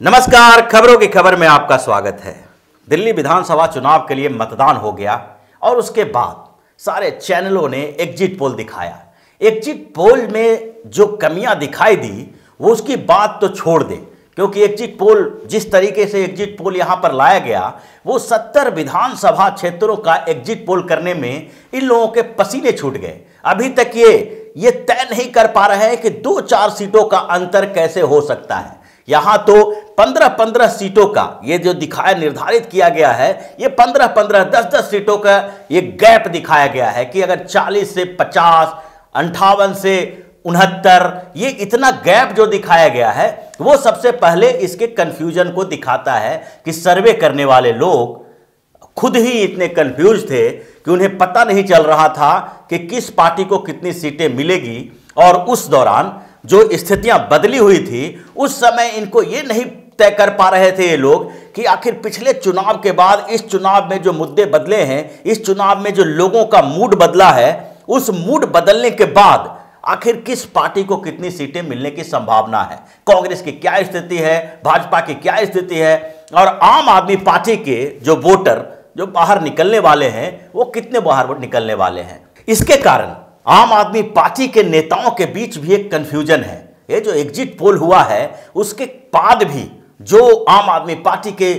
नमस्कार, खबरों की खबर में आपका स्वागत है। दिल्ली विधानसभा चुनाव के लिए मतदान हो गया और उसके बाद सारे चैनलों ने एग्जिट पोल दिखाया। एग्जिट पोल में जो कमियां दिखाई दी वो उसकी बात तो छोड़ दे, क्योंकि एग्जिट पोल जिस तरीके से एग्जिट पोल यहां पर लाया गया वो 70 विधानसभा क्षेत्रों का एग्जिट पोल करने में इन लोगों के पसीने छूट गए। अभी तक ये तय नहीं कर पा रहे हैं कि 2-4 सीटों का अंतर कैसे हो सकता है। यहां तो 15-15 सीटों का ये जो दिखाया निर्धारित किया गया है, ये 15-15 10-10 सीटों का ये गैप दिखाया गया है कि अगर 40 से 50, 58 से 69, ये इतना गैप जो दिखाया गया है वो सबसे पहले इसके कंफ्यूजन को दिखाता है कि सर्वे करने वाले लोग खुद ही इतने कंफ्यूज थे कि उन्हें पता नहीं चल रहा था कि किस पार्टी को कितनी सीटें मिलेगी। और उस दौरान जो स्थितियां बदली हुई थी उस समय इनको ये नहीं तय कर पा रहे थे ये लोग कि आखिर पिछले चुनाव के बाद इस चुनाव में जो मुद्दे बदले हैं, इस चुनाव में जो लोगों का मूड बदला है, उस मूड बदलने के बाद आखिर किस पार्टी को कितनी सीटें मिलने की संभावना है, कांग्रेस की क्या स्थिति है, भाजपा की क्या स्थिति है और आम आदमी पार्टी के जो वोटर जो बाहर निकलने वाले हैं वो कितने बाहर निकलने वाले हैं। इसके कारण आम आदमी पार्टी के नेताओं के बीच भी एक कंफ्यूजन है। ये जो एग्जिट पोल हुआ है उसके बाद भी जो आम आदमी पार्टी के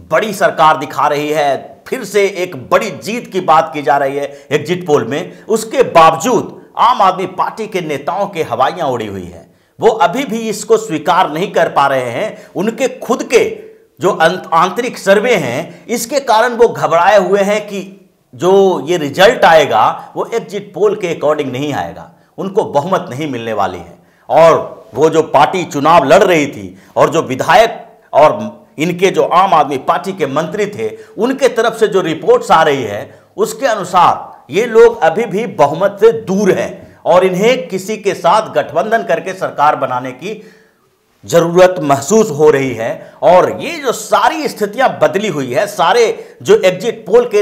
बड़ी सरकार दिखा रही है, फिर से एक बड़ी जीत की बात की जा रही है एग्जिट पोल में, उसके बावजूद आम आदमी पार्टी के नेताओं के हवाइयां उड़ी हुई है। वो अभी भी इसको स्वीकार नहीं कर पा रहे हैं। उनके खुद के जो आंतरिक सर्वे हैं इसके कारण वो घबराए हुए हैं कि जो ये रिजल्ट आएगा वो एग्जिट पोल के अकॉर्डिंग नहीं आएगा, उनको बहुमत नहीं मिलने वाली है। और वो जो पार्टी चुनाव लड़ रही थी और जो विधायक और इनके जो आम आदमी पार्टी के मंत्री थे उनके तरफ से जो रिपोर्ट्स आ रही है उसके अनुसार ये लोग अभी भी बहुमत से दूर हैं और इन्हें किसी के साथ गठबंधन करके सरकार बनाने की जरूरत महसूस हो रही है। और ये जो सारी स्थितियां बदली हुई है, सारे जो एग्जिट पोल के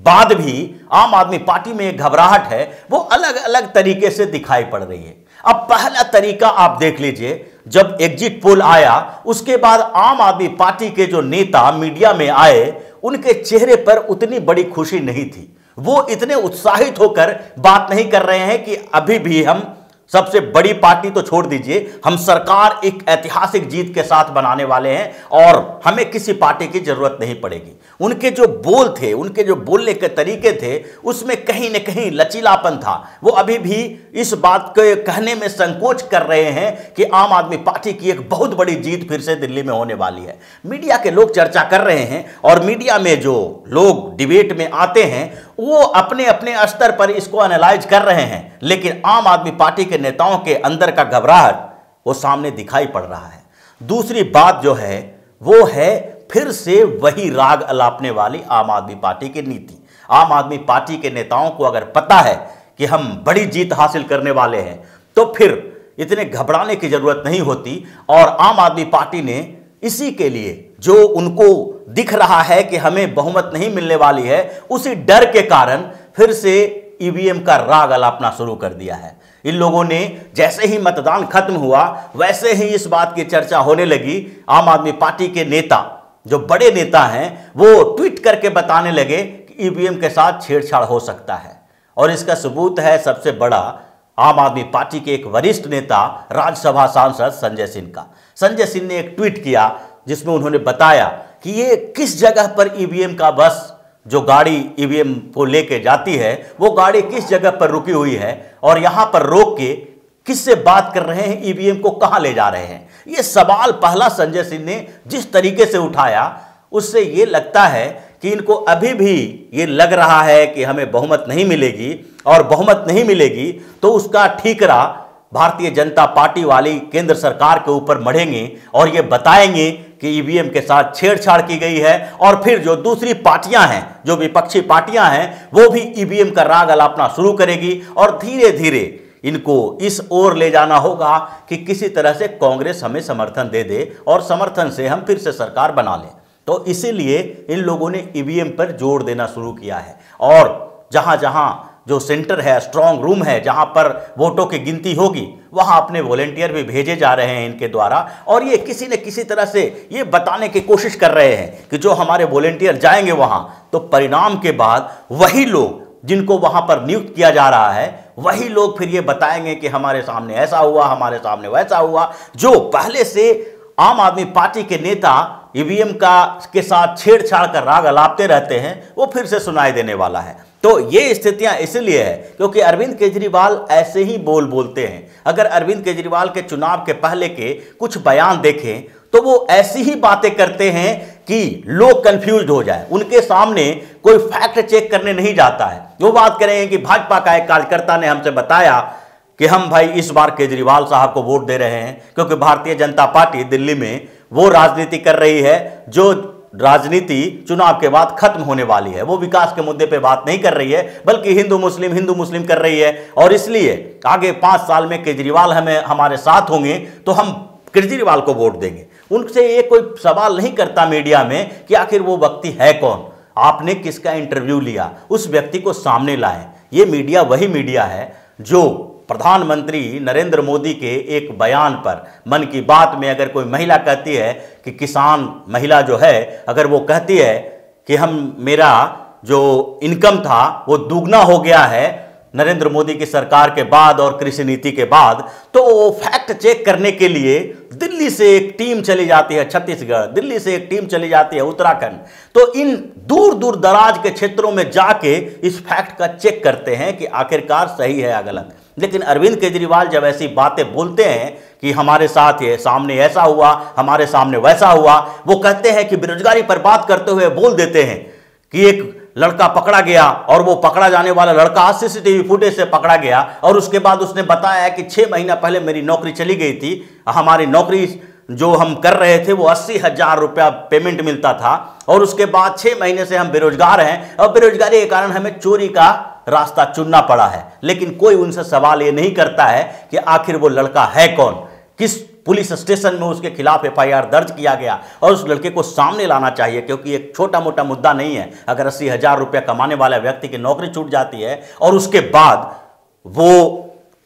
बाद भी आम आदमी पार्टी में एक घबराहट है वो अलग अलग तरीके से दिखाई पड़ रही है। अब पहला तरीका आप देख लीजिए, जब एग्जिट पोल आया उसके बाद आम आदमी पार्टी के जो नेता मीडिया में आए उनके चेहरे पर उतनी बड़ी खुशी नहीं थी। वो इतने उत्साहित होकर बात नहीं कर रहे हैं कि अभी भी हम सबसे बड़ी पार्टी तो छोड़ दीजिए, हम सरकार एक ऐतिहासिक जीत के साथ बनाने वाले हैं और हमें किसी पार्टी की जरूरत नहीं पड़ेगी। उनके जो बोल थे, उनके जो बोलने के तरीके थे उसमें कहीं न कहीं लचीलापन था। वो अभी भी इस बात को कहने में संकोच कर रहे हैं कि आम आदमी पार्टी की एक बहुत बड़ी जीत फिर से दिल्ली में होने वाली है। मीडिया के लोग चर्चा कर रहे हैं और मीडिया में जो लोग डिबेट में आते हैं वो अपने अपने स्तर पर इसको एनालाइज कर रहे हैं, लेकिन आम आदमी पार्टी के नेताओं के अंदर का घबराहट वो सामने दिखाई पड़ रहा है। दूसरी बात जो है वो है फिर से वही राग अलापने वाली आम आदमी पार्टी की नीति। आम आदमी पार्टी के नेताओं को अगर पता है कि हम बड़ी जीत हासिल करने वाले हैं तो फिर इतने घबराने की जरूरत नहीं होती। और आम आदमी पार्टी ने इसी के लिए जो उनको दिख रहा है कि हमें बहुमत नहीं मिलने वाली है, उसी डर के कारण फिर से ईवीएम का राग अलापना शुरू कर दिया है। इन लोगों ने जैसे ही मतदान खत्म हुआ वैसे ही इस बात की चर्चा होने लगी। आम आदमी पार्टी के नेता, जो बड़े नेता हैं, वो ट्वीट करके बताने लगे कि ईवीएम के साथ छेड़छाड़ हो सकता है। और इसका सबूत है सबसे बड़ा आम आदमी पार्टी के एक वरिष्ठ नेता राज्यसभा सांसद संजय सिंह का। संजय सिंह ने एक ट्वीट किया जिसमें उन्होंने बताया कि ये किस जगह पर ईवीएम का बस जो गाड़ी ईवीएम को लेके जाती है वो गाड़ी किस जगह पर रुकी हुई है और यहां पर रोक के किससे बात कर रहे हैं, ईवीएम को कहां ले जा रहे हैं। ये सवाल पहला संजय सिंह ने जिस तरीके से उठाया उससे ये लगता है कि इनको अभी भी ये लग रहा है कि हमें बहुमत नहीं मिलेगी और बहुमत नहीं मिलेगी तो उसका ठीकरा भारतीय जनता पार्टी वाली केंद्र सरकार के ऊपर मढ़ेंगे और ये बताएंगे कि ईवीएम के साथ छेड़छाड़ की गई है। और फिर जो दूसरी पार्टियां हैं, जो विपक्षी पार्टियां हैं, वो भी ईवीएम का राग अलापना शुरू करेगी और धीरे धीरे इनको इस ओर ले जाना होगा कि किसी तरह से कांग्रेस हमें समर्थन दे दे और समर्थन से हम फिर से सरकार बना लें। तो इसीलिए इन लोगों ने ईवीएम पर जोर देना शुरू किया है और जहां जहां जो सेंटर है, स्ट्रांग रूम है, जहां पर वोटों की गिनती होगी, वहां अपने वॉलेंटियर भी भेजे जा रहे हैं इनके द्वारा। और ये किसी न किसी तरह से ये बताने की कोशिश कर रहे हैं कि जो हमारे वॉलेंटियर जाएंगे वहां, तो परिणाम के बाद वही लोग जिनको वहां पर नियुक्त किया जा रहा है, वही लोग फिर ये बताएंगे कि हमारे सामने ऐसा हुआ, हमारे सामने वैसा हुआ। जो पहले से आम आदमी पार्टी के नेता ईवीएम के साथ छेड़छाड़ कर राग अलापते रहते हैं, वो फिर से सुनाई देने वाला है। तो ये स्थितियां इसलिए है क्योंकि अरविंद केजरीवाल ऐसे ही बोलते हैं। अगर अरविंद केजरीवाल के चुनाव के पहले के कुछ बयान देखें तो वो ऐसी ही बातें करते हैं कि लोग कंफ्यूज हो जाए। उनके सामने कोई फैक्ट चेक करने नहीं जाता है। वो बात करेंगे कि भाजपा का एक कार्यकर्ता ने हमसे बताया कि हम भाई इस बार केजरीवाल साहब को वोट दे रहे हैं क्योंकि भारतीय जनता पार्टी दिल्ली में वो राजनीति कर रही है जो राजनीति चुनाव के बाद खत्म होने वाली है। वो विकास के मुद्दे पे बात नहीं कर रही है, बल्कि हिंदू मुस्लिम कर रही है। और इसलिए आगे 5 साल में केजरीवाल हमारे साथ होंगे तो हम केजरीवाल को वोट देंगे। उनसे ये कोई सवाल नहीं करता मीडिया में कि आखिर वो व्यक्ति है कौन, आपने किसका इंटरव्यू लिया, उस व्यक्ति को सामने लाएं। ये मीडिया वही मीडिया है जो प्रधानमंत्री नरेंद्र मोदी के एक बयान पर, मन की बात में अगर कोई महिला कहती है कि किसान महिला जो है, अगर वो कहती है कि मेरा जो इनकम था वो दुगना हो गया है नरेंद्र मोदी की सरकार के बाद और कृषि नीति के बाद, तो वो फैक्ट चेक करने के लिए दिल्ली से एक टीम चली जाती है छत्तीसगढ़, दिल्ली से एक टीम चली जाती है उत्तराखंड। तो इन दूर दूर दराज के क्षेत्रों में जाके इस फैक्ट का चेक करते हैं कि आखिरकार सही है या गलत। लेकिन अरविंद केजरीवाल जब ऐसी बातें बोलते हैं कि हमारे साथ ये सामने ऐसा हुआ, हमारे सामने वैसा हुआ, वो कहते हैं कि बेरोजगारी पर बात करते हुए बोल देते हैं कि एक लड़का पकड़ा गया और वो पकड़ा जाने वाला लड़का सीसीटीवी फुटेज से पकड़ा गया और उसके बाद उसने बताया कि 6 महीना पहले मेरी नौकरी चली गई थी, हमारी नौकरी जो हम कर रहे थे वो 80,000 रुपया पेमेंट मिलता था और उसके बाद 6 महीने से हम बेरोजगार हैं और बेरोजगारी के कारण हमें चोरी का रास्ता चुनना पड़ा है। लेकिन कोई उनसे सवाल ये नहीं करता है कि आखिर वो लड़का है कौन, किस पुलिस स्टेशन में उसके खिलाफ एफआईआर दर्ज किया गया और उस लड़के को सामने लाना चाहिए, क्योंकि एक छोटा मोटा मुद्दा नहीं है। अगर 80,000 रुपया कमाने वाले व्यक्ति की नौकरी छूट जाती है और उसके बाद वो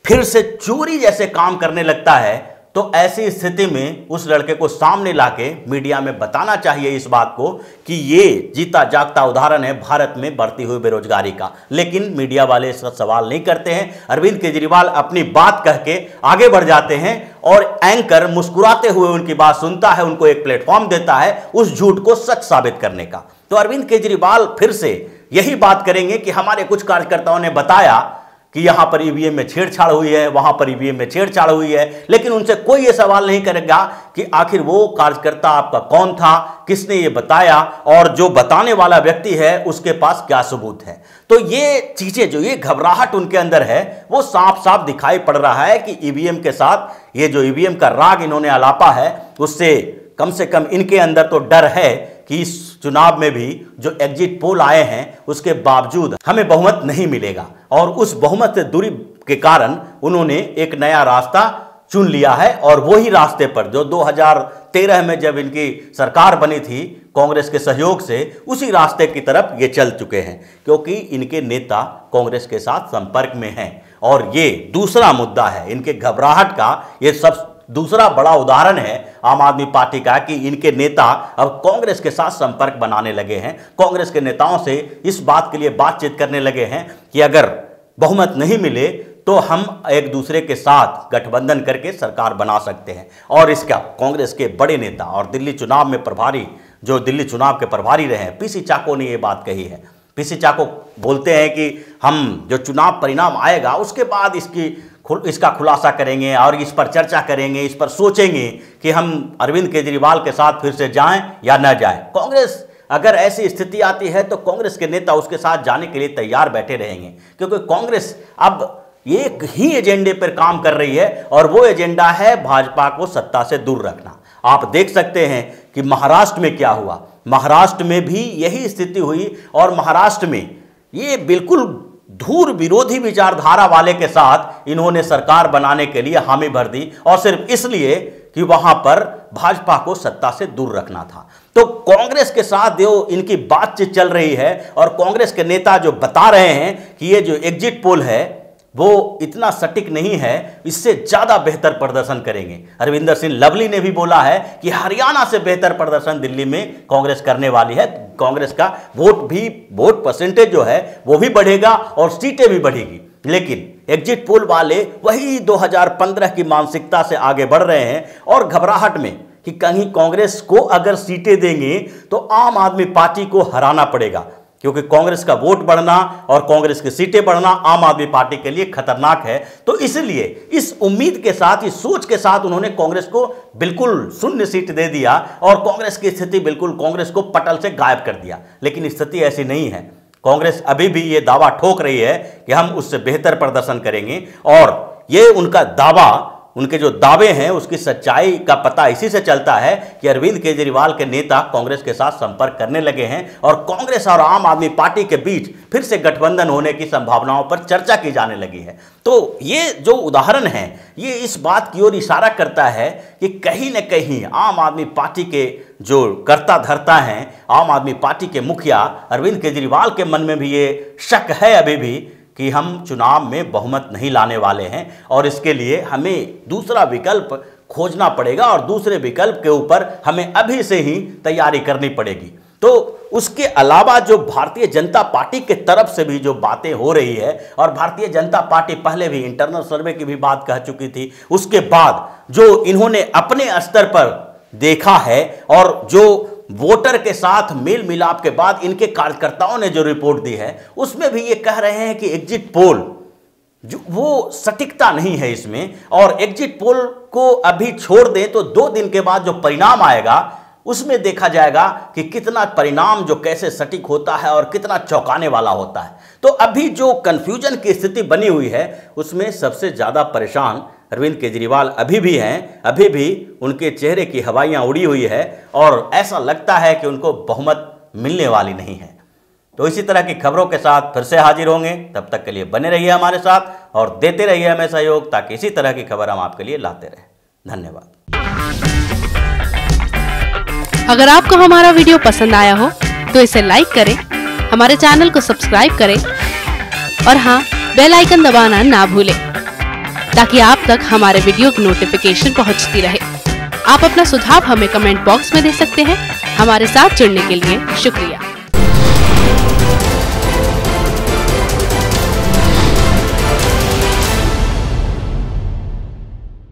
फिर से चोरी जैसे काम करने लगता है, तो ऐसी स्थिति में उस लड़के को सामने लाके मीडिया में बताना चाहिए इस बात को कि ये जीता जागता उदाहरण है भारत में बढ़ती हुई बेरोजगारी का। लेकिन मीडिया वाले इसका सवाल नहीं करते हैं। अरविंद केजरीवाल अपनी बात कह के आगे बढ़ जाते हैं और एंकर मुस्कुराते हुए उनकी बात सुनता है, उनको एक प्लेटफॉर्म देता है उस झूठ को सच साबित करने का। तो अरविंद केजरीवाल फिर से यही बात करेंगे कि हमारे कुछ कार्यकर्ताओं ने बताया कि यहां पर ईवीएम में छेड़छाड़ हुई है, वहां पर ईवीएम में छेड़छाड़ हुई है, लेकिन उनसे कोई ये सवाल नहीं करेगा कि आखिर वो कार्यकर्ता आपका कौन था, किसने ये बताया और जो बताने वाला व्यक्ति है उसके पास क्या सबूत है। तो ये चीजें, जो ये घबराहट उनके अंदर है, वो साफ साफ दिखाई पड़ रहा है कि ईवीएम के साथ ये जो ईवीएम का राग इन्होंने अलापा है, उससे कम से कम इनके अंदर तो डर है कि इस चुनाव में भी जो एग्जिट पोल आए हैं उसके बावजूद हमें बहुमत नहीं मिलेगा और उस बहुमत से दूरी के कारण उन्होंने एक नया रास्ता चुन लिया है और वही रास्ते पर जो 2013 में जब इनकी सरकार बनी थी कांग्रेस के सहयोग से, उसी रास्ते की तरफ ये चल चुके हैं, क्योंकि इनके नेता कांग्रेस के साथ संपर्क में हैं। और ये दूसरा मुद्दा है इनके घबराहट का, ये सब दूसरा बड़ा उदाहरण है आम आदमी पार्टी का कि इनके नेता अब कांग्रेस के साथ संपर्क बनाने लगे हैं, कांग्रेस के नेताओं से इस बात के लिए बातचीत करने लगे हैं कि अगर बहुमत नहीं मिले तो हम एक दूसरे के साथ गठबंधन करके सरकार बना सकते हैं। और इसका कांग्रेस के बड़े नेता और दिल्ली चुनाव में प्रभारी, जो दिल्ली चुनाव के प्रभारी रहे हैं, पीसी चाको ने ये बात कही है। पीसी चाको बोलते हैं कि हम जो चुनाव परिणाम आएगा उसके बाद इसका खुलासा करेंगे और इस पर चर्चा करेंगे, इस पर सोचेंगे कि हम अरविंद केजरीवाल के साथ फिर से जाएं या न जाएं। कांग्रेस, अगर ऐसी स्थिति आती है तो कांग्रेस के नेता उसके साथ जाने के लिए तैयार बैठे रहेंगे, क्योंकि कांग्रेस अब एक ही एजेंडे पर काम कर रही है और वो एजेंडा है भाजपा को सत्ता से दूर रखना। आप देख सकते हैं कि महाराष्ट्र में क्या हुआ, महाराष्ट्र में भी यही स्थिति हुई और महाराष्ट्र में ये बिल्कुल धूर विरोधी विचारधारा वाले के साथ इन्होंने सरकार बनाने के लिए हामी भर दी, और सिर्फ इसलिए कि कि वहां पर भाजपा को सत्ता से दूर रखना था। तो कांग्रेस के साथ जो इनकी बातचीत चल रही है और कांग्रेस के नेता जो बता रहे हैं कि ये जो एग्जिट पोल है वो इतना सटीक नहीं है, इससे ज्यादा बेहतर प्रदर्शन करेंगे। अरविंदर सिंह लवली ने भी बोला है कि हरियाणा से बेहतर प्रदर्शन दिल्ली में कांग्रेस करने वाली है। कांग्रेस का वोट परसेंटेज जो है वो भी बढ़ेगा और सीटें भी बढ़ेगी। लेकिन एग्जिट पोल वाले वही 2015 की मानसिकता से आगे बढ़ रहे हैं और घबराहट में कि कहीं कांग्रेस को अगर सीटें देंगे तो आम आदमी पार्टी को हराना पड़ेगा, क्योंकि कांग्रेस का वोट बढ़ना और कांग्रेस की सीटें बढ़ना आम आदमी पार्टी के लिए खतरनाक है। तो इसलिए इस उम्मीद के साथ, इस सोच के साथ उन्होंने कांग्रेस को बिल्कुल शून्य सीट दे दिया और कांग्रेस की स्थिति बिल्कुल कांग्रेस को पटल से गायब कर दिया। लेकिन स्थिति ऐसी नहीं है। कांग्रेस अभी भी ये दावा ठोक रही है कि हम उससे बेहतर प्रदर्शन करेंगे और ये उनका दावा, उनके जो दावे हैं उसकी सच्चाई का पता इसी से चलता है कि अरविंद केजरीवाल के नेता कांग्रेस के साथ संपर्क करने लगे हैं और कांग्रेस और आम आदमी पार्टी के बीच फिर से गठबंधन होने की संभावनाओं पर चर्चा की जाने लगी है। तो ये जो उदाहरण है ये इस बात की ओर इशारा करता है कि कहीं न कहीं आम आदमी पार्टी के जो कर्ता धर्ता हैं, आम आदमी पार्टी के मुखिया अरविंद केजरीवाल के मन में भी ये शक है अभी भी कि हम चुनाव में बहुमत नहीं लाने वाले हैं और इसके लिए हमें दूसरा विकल्प खोजना पड़ेगा और दूसरे विकल्प के ऊपर हमें अभी से ही तैयारी करनी पड़ेगी। तो उसके अलावा जो भारतीय जनता पार्टी के तरफ से भी जो बातें हो रही है, और भारतीय जनता पार्टी पहले भी इंटरनल सर्वे की भी बात कह चुकी थी, उसके बाद जो इन्होंने अपने स्तर पर देखा है और जो वोटर के साथ मेल मिलाप के बाद इनके कार्यकर्ताओं ने जो रिपोर्ट दी है उसमें भी ये कह रहे हैं कि एग्जिट पोल जो वो सटीकता नहीं है इसमें, और एग्जिट पोल को अभी छोड़ दें तो 2 दिन के बाद जो परिणाम आएगा उसमें देखा जाएगा कि कितना परिणाम जो कैसे सटीक होता है और कितना चौंकाने वाला होता है। तो अभी जो कंफ्यूजन की स्थिति बनी हुई है उसमें सबसे ज़्यादा परेशान अरविंद केजरीवाल अभी भी हैं। अभी भी उनके चेहरे की हवाइयाँ उड़ी हुई है और ऐसा लगता है कि उनको बहुमत मिलने वाली नहीं है। तो इसी तरह की खबरों के साथ फिर से हाजिर होंगे, तब तक के लिए बने रहिए हमारे साथ और देते रहिए हमें सहयोग, ताकि इसी तरह की खबर हम आपके लिए लाते रहें। धन्यवाद। अगर आपको हमारा वीडियो पसंद आया हो तो इसे लाइक करें, हमारे चैनल को सब्सक्राइब करें और हाँ, बेल आइकन दबाना ना भूलें ताकि आप तक हमारे वीडियो की नोटिफिकेशन पहुंचती रहे। आप अपना सुझाव हमें कमेंट बॉक्स में दे सकते हैं। हमारे साथ जुड़ने के लिए शुक्रिया।